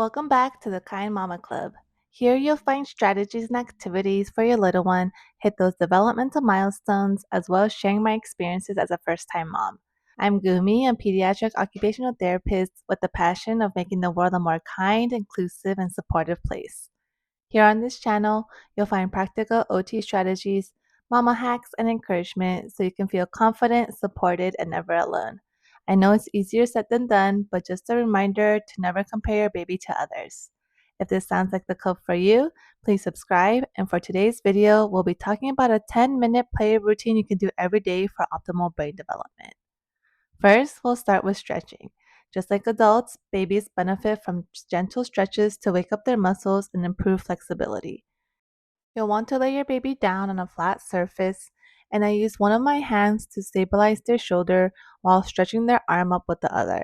Welcome back to the Kind Mama Club. Here you'll find strategies and activities for your little one, hit those developmental milestones, as well as sharing my experiences as a first time mom. I'm Gumi, a pediatric occupational therapist with the passion of making the world a more kind, inclusive, and supportive place. Here on this channel, you'll find practical OT strategies, mama hacks, and encouragement so you can feel confident, supported, and never alone. I know it's easier said than done, but just a reminder to never compare your baby to others. If this sounds like the club for you, please subscribe. And for today's video, we'll be talking about a 10-minute play routine you can do every day for optimal brain development. First, we'll start with stretching. Just like adults, babies benefit from gentle stretches to wake up their muscles and improve flexibility. You'll want to lay your baby down on a flat surface, and I use one of my hands to stabilize their shoulder while stretching their arm up with the other.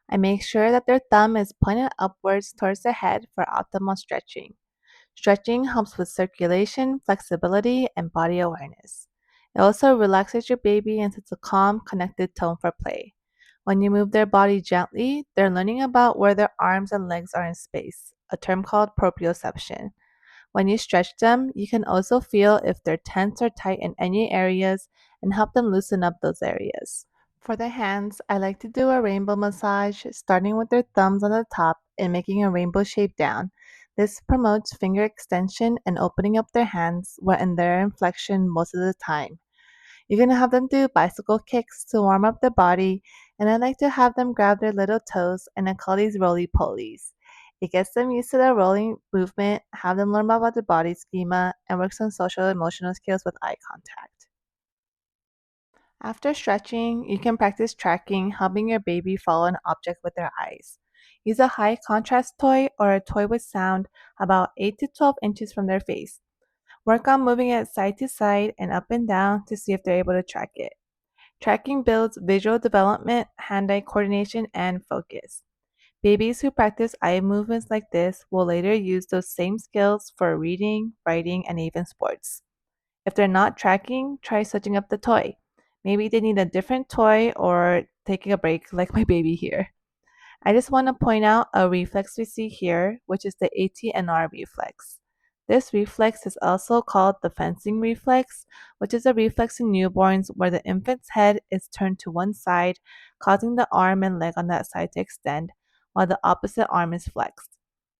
I make sure that their thumb is pointed upwards towards the head for optimal stretching. Stretching helps with circulation, flexibility, and body awareness. It also relaxes your baby and sets a calm, connected tone for play. When you move their body gently, they're learning about where their arms and legs are in space, a term called proprioception. When you stretch them, you can also feel if they're tense or tight in any areas and help them loosen up those areas. For the hands, I like to do a rainbow massage, starting with their thumbs on the top and making a rainbow shape down. This promotes finger extension and opening up their hands when they're in flexion most of the time. You're going to have them do bicycle kicks to warm up their body, and I like to have them grab their little toes, and I call these roly-polies. It gets them used to the rolling movement, have them learn about the body schema, and works on social emotional skills with eye contact. After stretching, you can practice tracking, helping your baby follow an object with their eyes. Use a high contrast toy or a toy with sound about 8 to 12 inches from their face. Work on moving it side to side and up and down to see if they're able to track it. Tracking builds visual development, hand-eye coordination, and focus. Babies who practice eye movements like this will later use those same skills for reading, writing, and even sports. If they're not tracking, try switching up the toy. Maybe they need a different toy or taking a break like my baby here. I just want to point out a reflex we see here, which is the ATNR reflex. This reflex is also called the fencing reflex, which is a reflex in newborns where the infant's head is turned to one side, causing the arm and leg on that side to extend, while the opposite arm is flexed.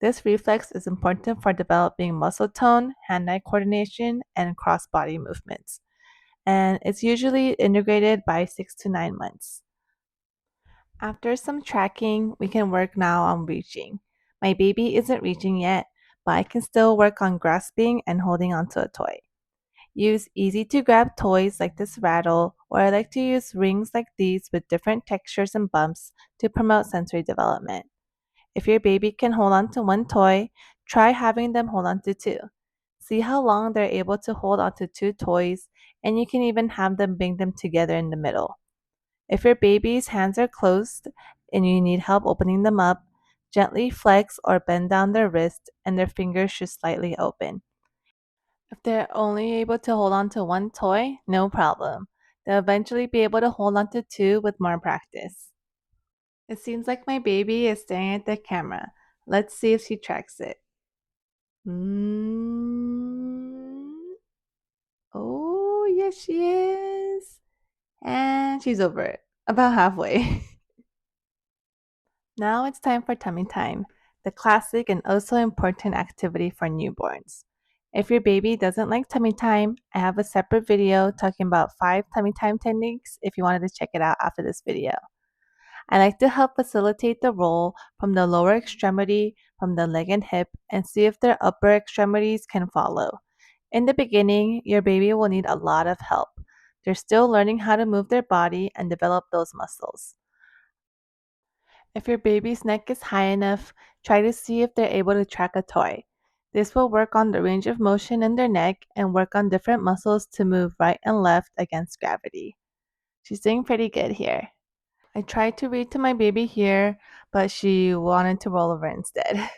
This reflex is important for developing muscle tone, hand-eye coordination, and cross-body movements, and it's usually integrated by 6 to 9 months. After some tracking, we can work now on reaching. My baby isn't reaching yet, but I can still work on grasping and holding onto a toy. Use easy to grab toys like this rattle, or I like to use rings like these with different textures and bumps to promote sensory development. If your baby can hold on to one toy, try having them hold on to two. See how long they're able to hold onto two toys, and you can even have them bring them together in the middle. If your baby's hands are closed and you need help opening them up, gently flex or bend down their wrist and their fingers should slightly open. If they're only able to hold on to one toy, no problem. They'll eventually be able to hold on to two with more practice. It seems like my baby is staring at the camera. Let's see if she tracks it. Oh, yes, she is. And she's over it, about halfway. Now it's time for tummy time, the classic and also important activity for newborns. If your baby doesn't like tummy time, I have a separate video talking about 5 tummy time techniques if you wanted to check it out after this video. I like to help facilitate the roll from the lower extremity, from the leg and hip, and see if their upper extremities can follow. In the beginning, your baby will need a lot of help. They're still learning how to move their body and develop those muscles. If your baby's neck is high enough, try to see if they're able to track a toy. This will work on the range of motion in their neck and work on different muscles to move right and left against gravity. She's doing pretty good here. I tried to read to my baby here, but she wanted to roll over instead.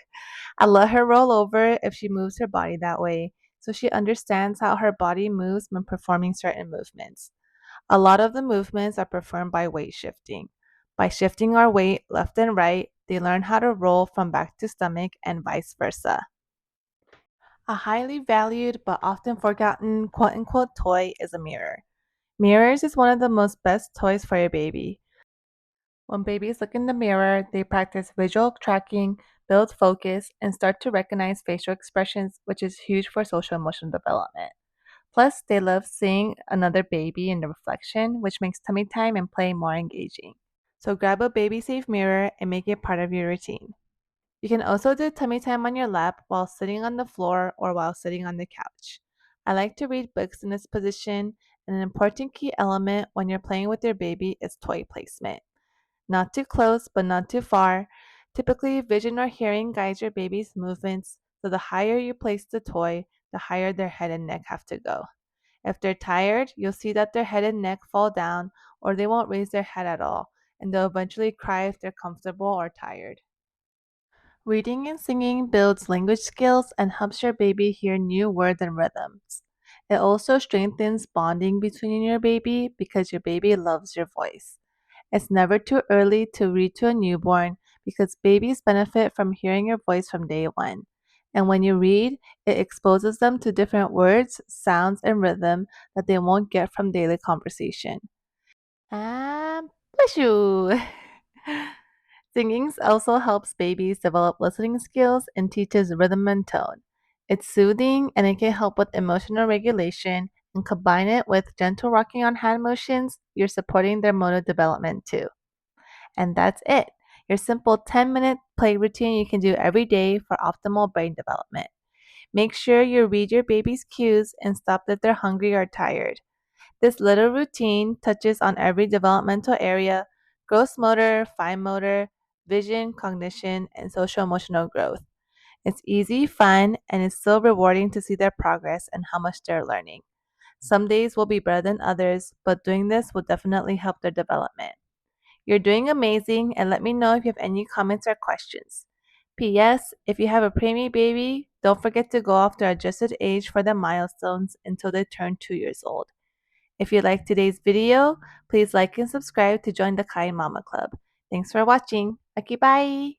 I let her roll over if she moves her body that way, so she understands how her body moves when performing certain movements. A lot of the movements are performed by weight shifting. By shifting our weight left and right, they learn how to roll from back to stomach and vice versa. A highly valued but often forgotten quote unquote toy is a mirror. Mirrors is one of the most best toys for your baby. When babies look in the mirror, they practice visual tracking, build focus, and start to recognize facial expressions, which is huge for social emotional development. Plus, they love seeing another baby in the reflection, which makes tummy time and play more engaging. So grab a baby safe mirror and make it part of your routine. You can also do tummy time on your lap while sitting on the floor or while sitting on the couch. I like to read books in this position, and an important key element when you're playing with your baby is toy placement. Not too close, but not too far. Typically, vision or hearing guides your baby's movements, so the higher you place the toy, the higher their head and neck have to go. If they're tired, you'll see that their head and neck fall down, or they won't raise their head at all, and they'll eventually cry if they're comfortable or tired. Reading and singing builds language skills and helps your baby hear new words and rhythms. It also strengthens bonding between your baby because your baby loves your voice. It's never too early to read to a newborn because babies benefit from hearing your voice from day one. And when you read, it exposes them to different words, sounds, and rhythm that they won't get from daily conversation. Bless you. Singing also helps babies develop listening skills and teaches rhythm and tone. It's soothing and it can help with emotional regulation, and combine it with gentle rocking on hand motions, you're supporting their motor development too. And that's it. Your simple 10-minute play routine you can do every day for optimal brain development. Make sure you read your baby's cues and stop if they're hungry or tired. This little routine touches on every developmental area: gross motor, fine motor, vision, cognition, and social emotional growth. It's easy, fun, and it's so rewarding to see their progress and how much they're learning. Some days will be better than others, but doing this will definitely help their development. You're doing amazing, and let me know if you have any comments or questions. P.S. If you have a preemie baby, don't forget to go off their adjusted age for the milestones until they turn 2 years old. If you liked today's video, please like and subscribe to join the Kind Mama Club. Thanks for watching. Okay, bye!